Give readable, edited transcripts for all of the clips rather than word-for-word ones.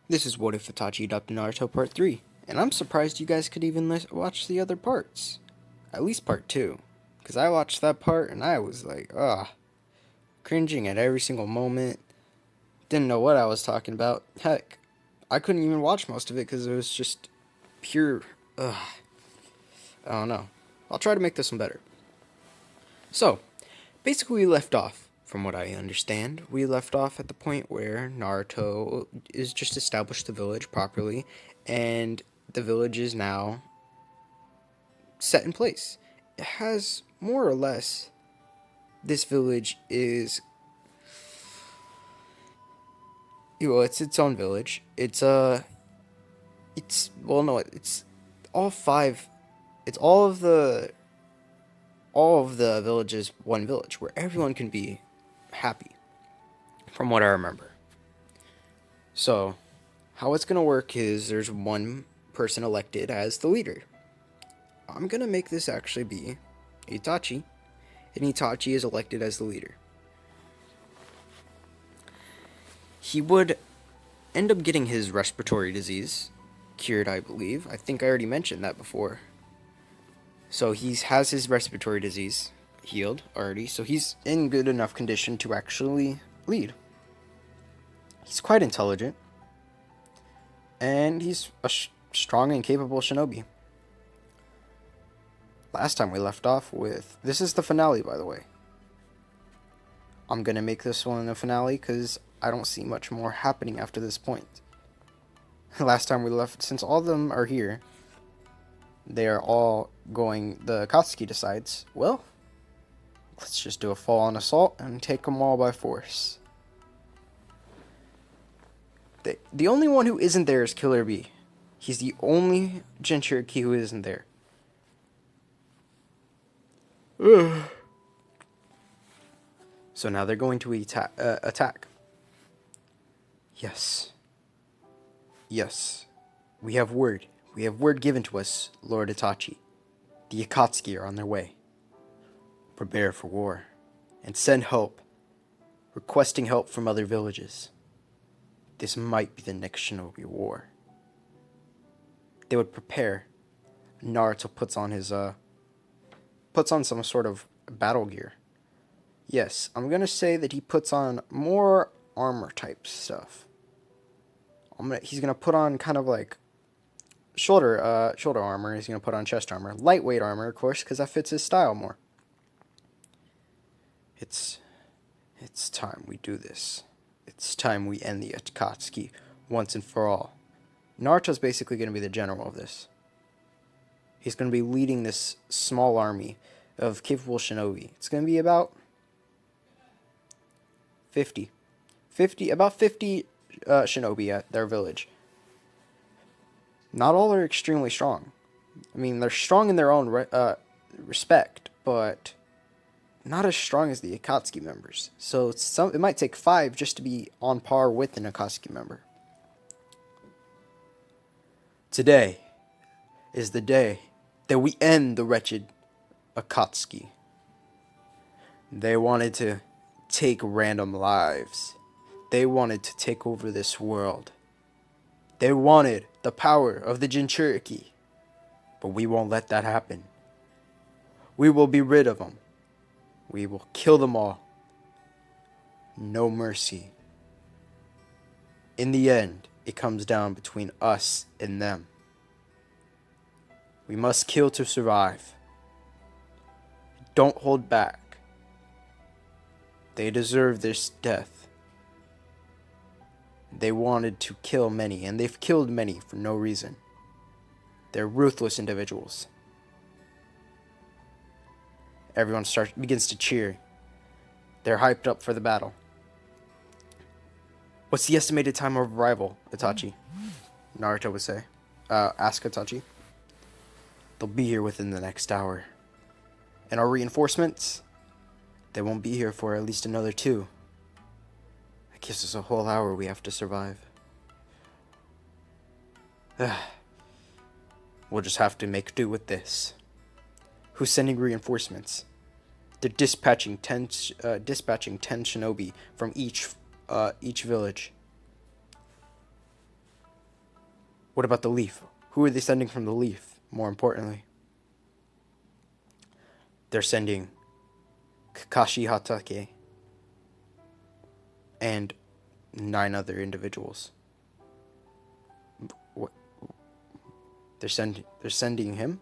This is What If Itachi Adopted Naruto Part 3, and I'm surprised you guys could even watch the other parts. At least Part 2. Because I watched that part and I was like, cringing at every single moment. Didn't know what I was talking about. Heck, I couldn't even watch most of it because it was just pure, ugh. I don't know. I'll try to make this one better. So, basically, we left off, from what I understand, we left off at the point where Naruto is just established the village properly, and the village is now set in place. It has more or less. This village is, well, it's its own village. It's well, no, it's all five. It's all of the villages, one village where everyone can be happy, from what I remember. So, how it's gonna work is there's one person elected as the leader. I'm gonna make this actually be Itachi, and Itachi is elected as the leader. He would end up getting his respiratory disease cured, I believe. I think I already mentioned that before. So he has his respiratory disease healed already, so he's in good enough condition to actually lead. He's quite intelligent, and he's a strong and capable shinobi. Last time we left off with... This is the finale, by the way. I'm going to make this one a finale because I don't see much more happening after this point. Last time we left, since all of them are here, they are all going... The Akatsuki decides, well, let's just do a full-on assault and take them all by force. The only one who isn't there is Killer Bee. He's the only Jinchuriki who isn't there. So now they're going to attack. Yes. Yes. We have word. We have word given to us, Lord Itachi. The Akatsuki are on their way. Prepare for war. And send help. Requesting help from other villages. This might be the next Shinobi War. They would prepare. Naruto puts on some sort of battle gear. Yes, I'm gonna say that he puts on more armor type stuff. He's gonna put on kind of like shoulder armor. He's gonna put on chest armor, lightweight armor, of course, because that fits his style more. It's time we do this. It's time we end the Akatsuki once and for all. Naruto's basically gonna be the general of this. He's gonna be leading this small army of capable shinobi. It's gonna be about 50 shinobi at their village. Not all are extremely strong. I mean, they're strong in their own respect, but not as strong as the Akatsuki members. So it might take 5 just to be on par with an Akatsuki member. Today is the day that we end the wretched Akatsuki. They wanted to take random lives. They wanted to take over this world. They wanted the power of the Jinchuriki. But we won't let that happen. We will be rid of them. We will kill them all. No mercy. In the end, it comes down between us and them. We must kill to survive. Don't hold back. They deserve this death. They wanted to kill many, and they've killed many for no reason. They're ruthless individuals. Everyone begins to cheer. They're hyped up for the battle. What's the estimated time of arrival, Itachi? Naruto would say. Ask Itachi. They'll be here within the next hour. And our reinforcements? They won't be here for at least another 2. That gives us a whole hour we have to survive. We'll just have to make do with this. Who's sending reinforcements? They're dispatching 10 shinobi from each village. What about the leaf? Who are they sending from the leaf, more importantly? They're sending Kakashi Hatake and 9 other individuals. What? They're sending him?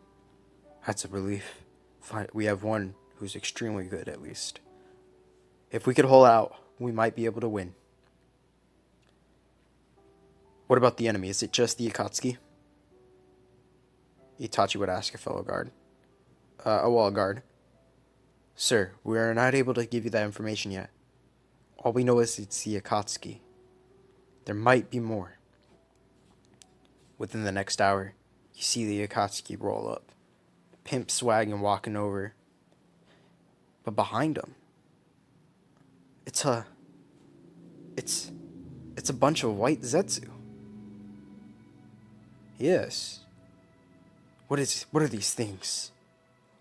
That's a relief. Fine. We have one who's extremely good, at least. If we could hold out, we might be able to win. What about the enemy? Is it just the Akatsuki? Itachi would ask a fellow guard. A wall guard. Sir, we are not able to give you that information yet. All we know is it's the Akatsuki. There might be more. Within the next hour, you see the Akatsuki roll up. Pimp swagging walking over. But behind him, it's a bunch of white Zetsu. Yes. What are these things?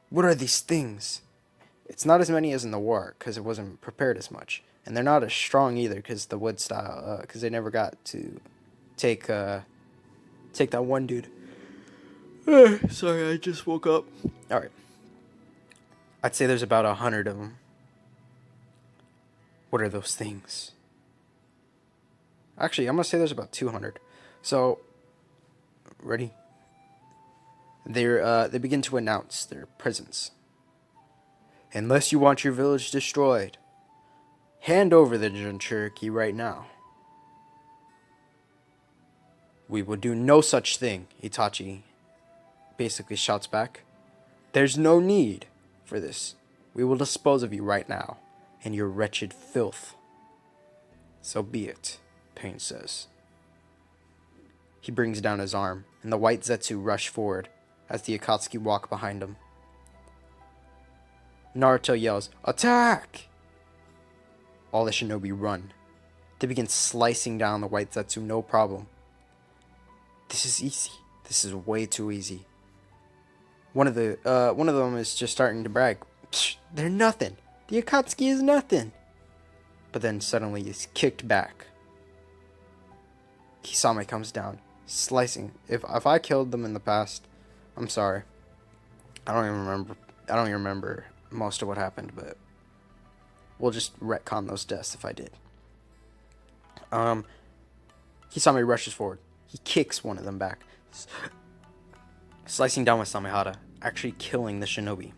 What are these things? It's not as many as in the war, because it wasn't prepared as much. And they're not as strong either, because the wood style, because they never got to take that one dude. Sorry, I just woke up. Alright. I'd say there's about 100 of them. What are those things? Actually, I'm going to say there's about 200. So, ready? They begin to announce their presence. Unless you want your village destroyed, hand over the Jinchuriki right now. We will do no such thing, Itachi basically shouts back. There's no need for this. We will dispose of you right now, and your wretched filth. So be it, Pain says. He brings down his arm, and the white Zetsu rush forward as the Akatsuki walk behind him. Naruto yells, "Attack!" All the shinobi run. They begin slicing down the white Zetsu, no problem. This is easy. This is way too easy. One of them is just starting to brag. Psh, they're nothing. The Akatsuki is nothing. But then suddenly he's kicked back. Kisame comes down, slicing. If I killed them in the past, I'm sorry. I don't even remember most of what happened, but we'll just retcon those deaths if I did. Kisame rushes forward. He kicks one of them back, slicing down with Samehada, actually killing the shinobi.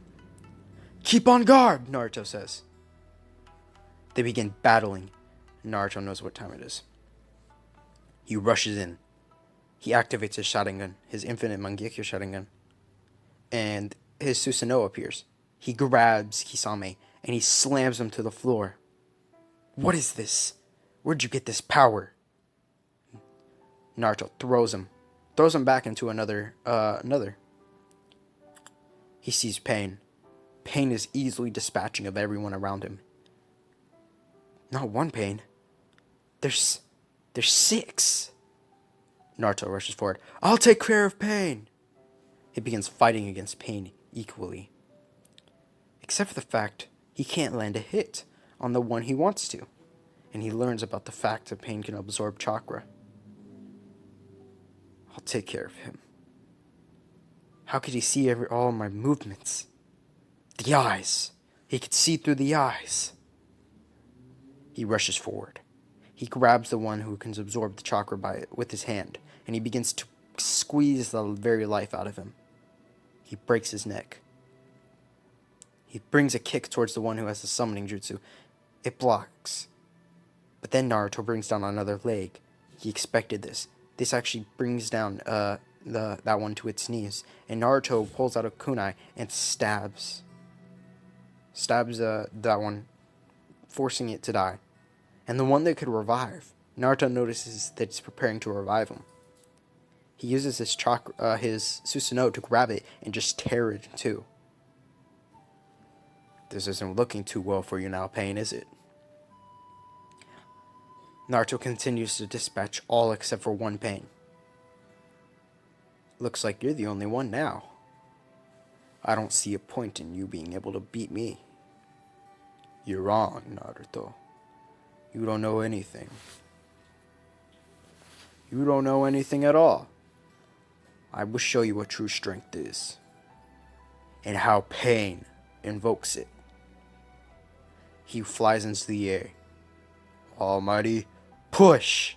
Keep on guard, Naruto says. They begin battling. Naruto knows what time it is. He rushes in. He activates his Sharingan, his infinite Mangekyo Sharingan, and his Susanoo appears. He grabs Kisame, and he slams him to the floor. What is this? Where'd you get this power? Naruto throws him back into another. He sees Pain. Pain is easily dispatching of everyone around him. Not one Pain. There's 6. Naruto rushes forward. I'll take care of Pain. He begins fighting against Pain equally. Except for the fact he can't land a hit on the one he wants to. And he learns about the fact that Pain can absorb chakra. I'll take care of him. How could he see all my movements? The eyes. He could see through the eyes. He rushes forward. He grabs the one who can absorb the chakra with his hand, and he begins to squeeze the very life out of him. He breaks his neck. He brings a kick towards the one who has the summoning jutsu. It blocks. But then Naruto brings down another leg. He expected this. This actually brings down that one to its knees, and Naruto pulls out a kunai and stabs that one, forcing it to die. And the one that could revive, Naruto notices that it's preparing to revive him. He uses his Susanoo to grab it and just tear it in two. This isn't looking too well for you now, Pain, is it? Naruto continues to dispatch all except for one Pain. Looks like you're the only one now. I don't see a point in you being able to beat me. You're wrong, Naruto. You don't know anything. You don't know anything at all. I will show you what true strength is, and how pain invokes it. He flies into the air. Almighty, push!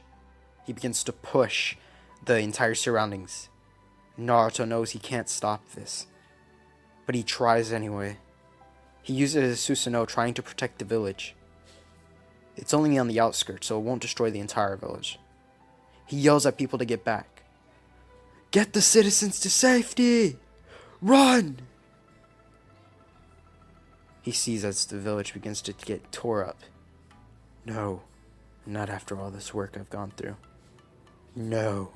He begins to push the entire surroundings. Naruto knows he can't stop this, but he tries anyway. He uses his Susanoo trying to protect the village. It's only on the outskirts, so it won't destroy the entire village. He yells at people to get back. Get the citizens to safety! Run! He sees as the village begins to get tore up. No, not after all this work I've gone through. No.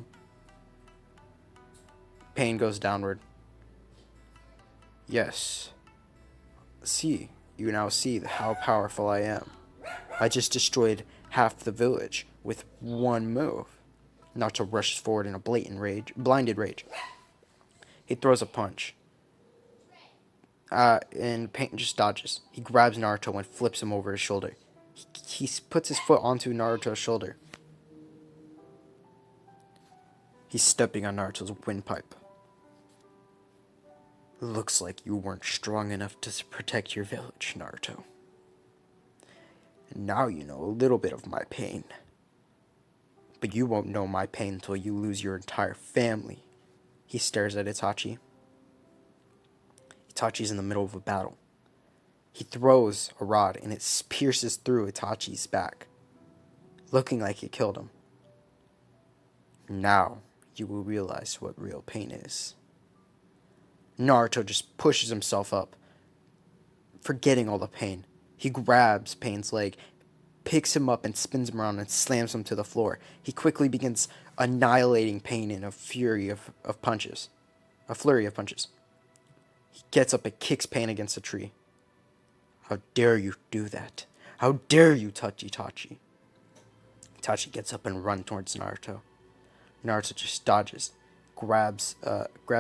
Pain goes downward. Yes. See, you now see how powerful I am. I just destroyed half the village with one move. Naruto rushes forward in a blinded rage. He throws a punch. And Pain just dodges. He grabs Naruto and flips him over his shoulder. He puts his foot onto Naruto's shoulder. He's stepping on Naruto's windpipe. Looks like you weren't strong enough to protect your village, Naruto. And now you know a little bit of my pain. But you won't know my pain until you lose your entire family. He stares at Itachi. Itachi's in the middle of a battle. He throws a rod and it pierces through Itachi's back, looking like it killed him. Now you will realize what real pain is. Naruto just pushes himself up, forgetting all the pain. He grabs Pain's leg, picks him up and spins him around and slams him to the floor. He quickly begins annihilating Pain in a flurry of punches. He gets up and kicks Pain against a tree. How dare you do that? How dare you touch Itachi? Itachi gets up and runs towards Naruto. Naruto just dodges, grabs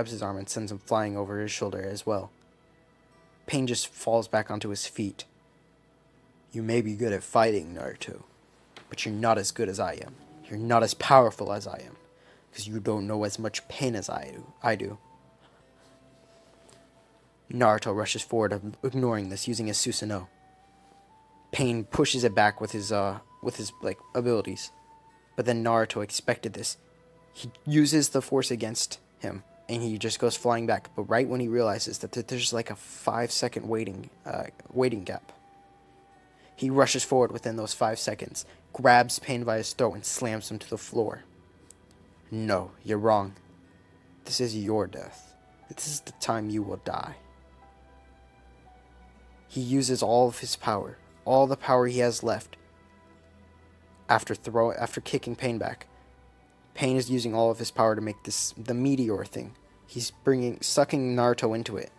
his arm and sends him flying over his shoulder as well. Pain just falls back onto his feet. You may be good at fighting, Naruto, but you're not as good as I am. You're not as powerful as I am, because you don't know as much pain as I do. Naruto rushes forward, ignoring this, using his Susanoo. Pain pushes it back with his abilities, but then Naruto expected this. He uses the force against him, and he just goes flying back. But right when he realizes that there's like a 5-second waiting gap, he rushes forward within those 5 seconds, grabs Pain by his throat, and slams him to the floor. No, you're wrong. This is your death. This is the time you will die. He uses all of his power, all the power he has left, after kicking Pain back. Pain is using all of his power to make the meteor thing. He's sucking Naruto into it.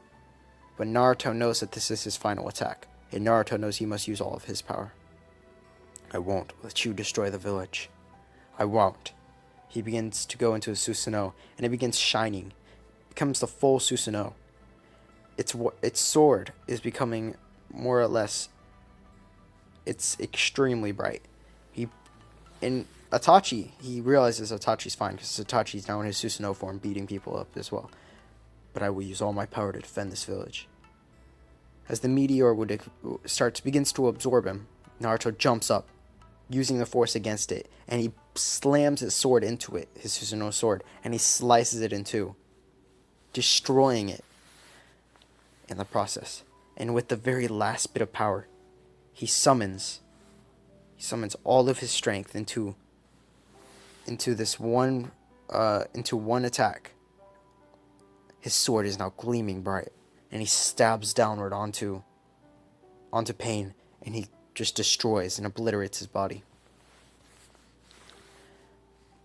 But Naruto knows that this is his final attack, and Naruto knows he must use all of his power. I won't let you destroy the village. I won't. He begins to go into his Susanoo, and it begins shining. It becomes the full Susanoo. Its sword is becoming more or less. It's extremely bright. Itachi, he realizes Itachi's fine because Itachi's now in his Susanoo form, beating people up as well. But I will use all my power to defend this village. As the meteor begins to absorb him, Naruto jumps up, using the force against it, and he slams his sword into it, his Susanoo sword, and he slices it in two, destroying it in the process. And with the very last bit of power, he summons all of his strength into one attack. His sword is now gleaming bright, and he stabs downward onto Pain, and he just destroys and obliterates his body.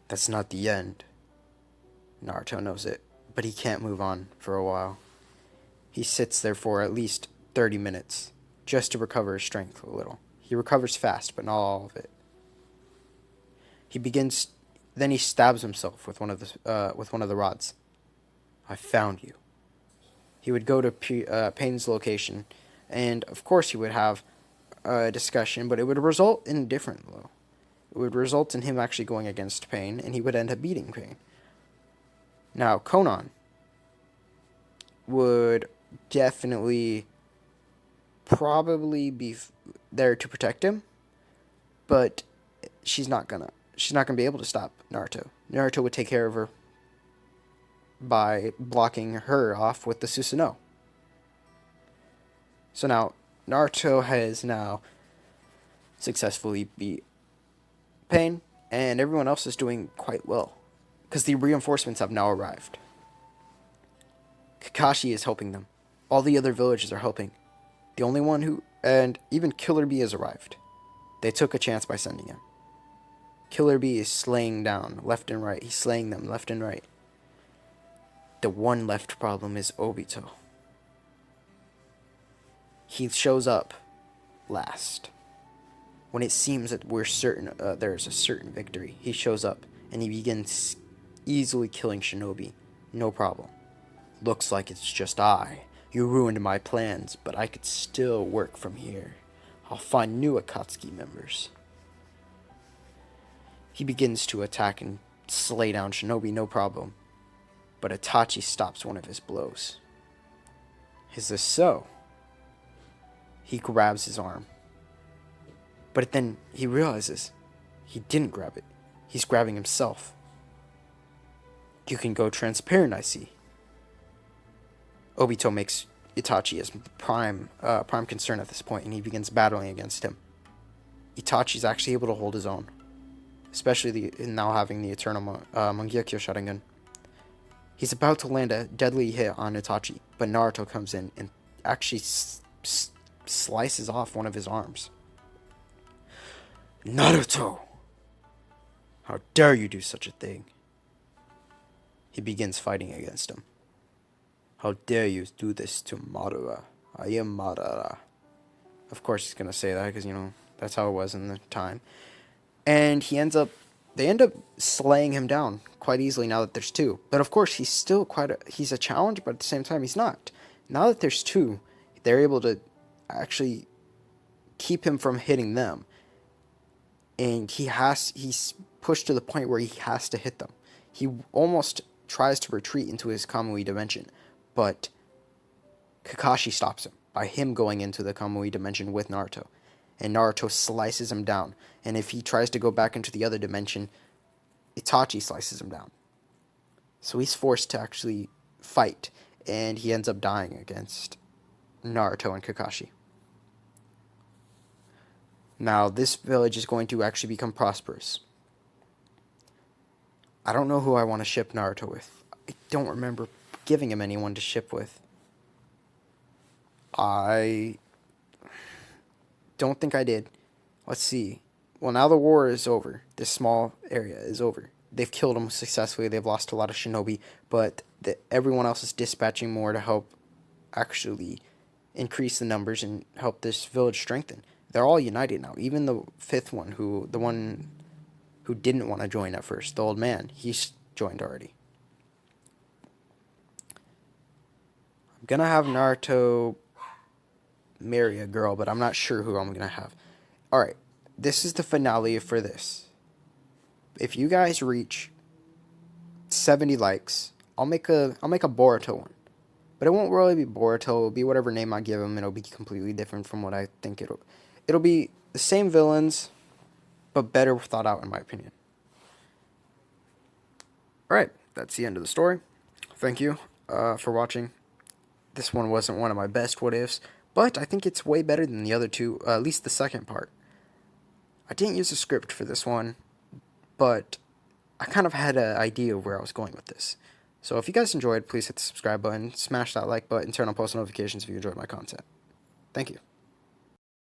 That's not the end. Naruto knows it, but he can't move on for a while. He sits there for at least 30 minutes, just to recover his strength a little. He recovers fast, but not all of it. Then he stabs himself with one of the rods. I found you. He would go to Pain's location, and of course he would have a discussion, but it would result in different, though. It would result in him actually going against Pain, and he would end up beating Pain. Now, Konan would definitely probably be there to protect him, but she's not gonna be able to stop Naruto. Naruto would take care of her by blocking her off with the Susanoo. So now Naruto has now successfully beat Pain, and everyone else is doing quite well because the reinforcements have now arrived. Kakashi is helping them. All the other villages are helping. The only one who, and even Killer Bee has arrived. They took a chance by sending him. Killer Bee is slaying down left and right. He's slaying them left and right. The one left problem is Obito. He shows up last. When it seems that we're certain there's a certain victory, he shows up and he begins easily killing Shinobi. No problem. Looks like it's just I. You ruined my plans, but I could still work from here. I'll find new Akatsuki members. He begins to attack and slay down Shinobi, no problem. But Itachi stops one of his blows. Is this so? He grabs his arm. But then he realizes he didn't grab it. He's grabbing himself. You can go transparent, I see. Obito makes Itachi his prime concern at this point, and he begins battling against him. Itachi's actually able to hold his own, especially now having the Eternal Mangekyo Sharingan. He's about to land a deadly hit on Itachi, but Naruto comes in and actually slices off one of his arms. Naruto! How dare you do such a thing? He begins fighting against him. How dare you do this to Madara? I am Madara. Of course he's going to say that because, that's how it was in the time. And they end up slaying him down quite easily now that there's two. But of course he's still he's a challenge, but at the same time he's not. Now that there's two, they're able to actually keep him from hitting them. And he's pushed to the point where he has to hit them. He almost tries to retreat into his Kamui dimension, but Kakashi stops him by him going into the Kamui dimension with Naruto. And Naruto slices him down. And if he tries to go back into the other dimension, Itachi slices him down. So he's forced to actually fight, and he ends up dying against Naruto and Kakashi. Now, this village is going to actually become prosperous. I don't know who I want to ship Naruto with. I don't remember giving him anyone to ship with. I don't think I did. Let's see. Well, now the war is over. This small area is over. They've killed him successfully. They've lost a lot of shinobi, but everyone else is dispatching more to help actually increase the numbers and help this village strengthen. They're all united now. Even the fifth one, the one who didn't want to join at first, the old man, he's joined already. I'm going to have Naruto marry a girl, but I'm not sure who I'm going to have. Alright, this is the finale for this. If you guys reach 70 likes, I'll make a Boruto one. But it won't really be Boruto, it'll be whatever name I give him, and it'll be completely different from what I think it'll be the same villains, but better thought out in my opinion. Alright, that's the end of the story. Thank you for watching. This one wasn't one of my best what-ifs, but I think it's way better than the other two, at least the second part. I didn't use a script for this one, but I kind of had an idea of where I was going with this. So if you guys enjoyed, please hit the subscribe button, smash that like button, turn on post notifications if you enjoyed my content. Thank you.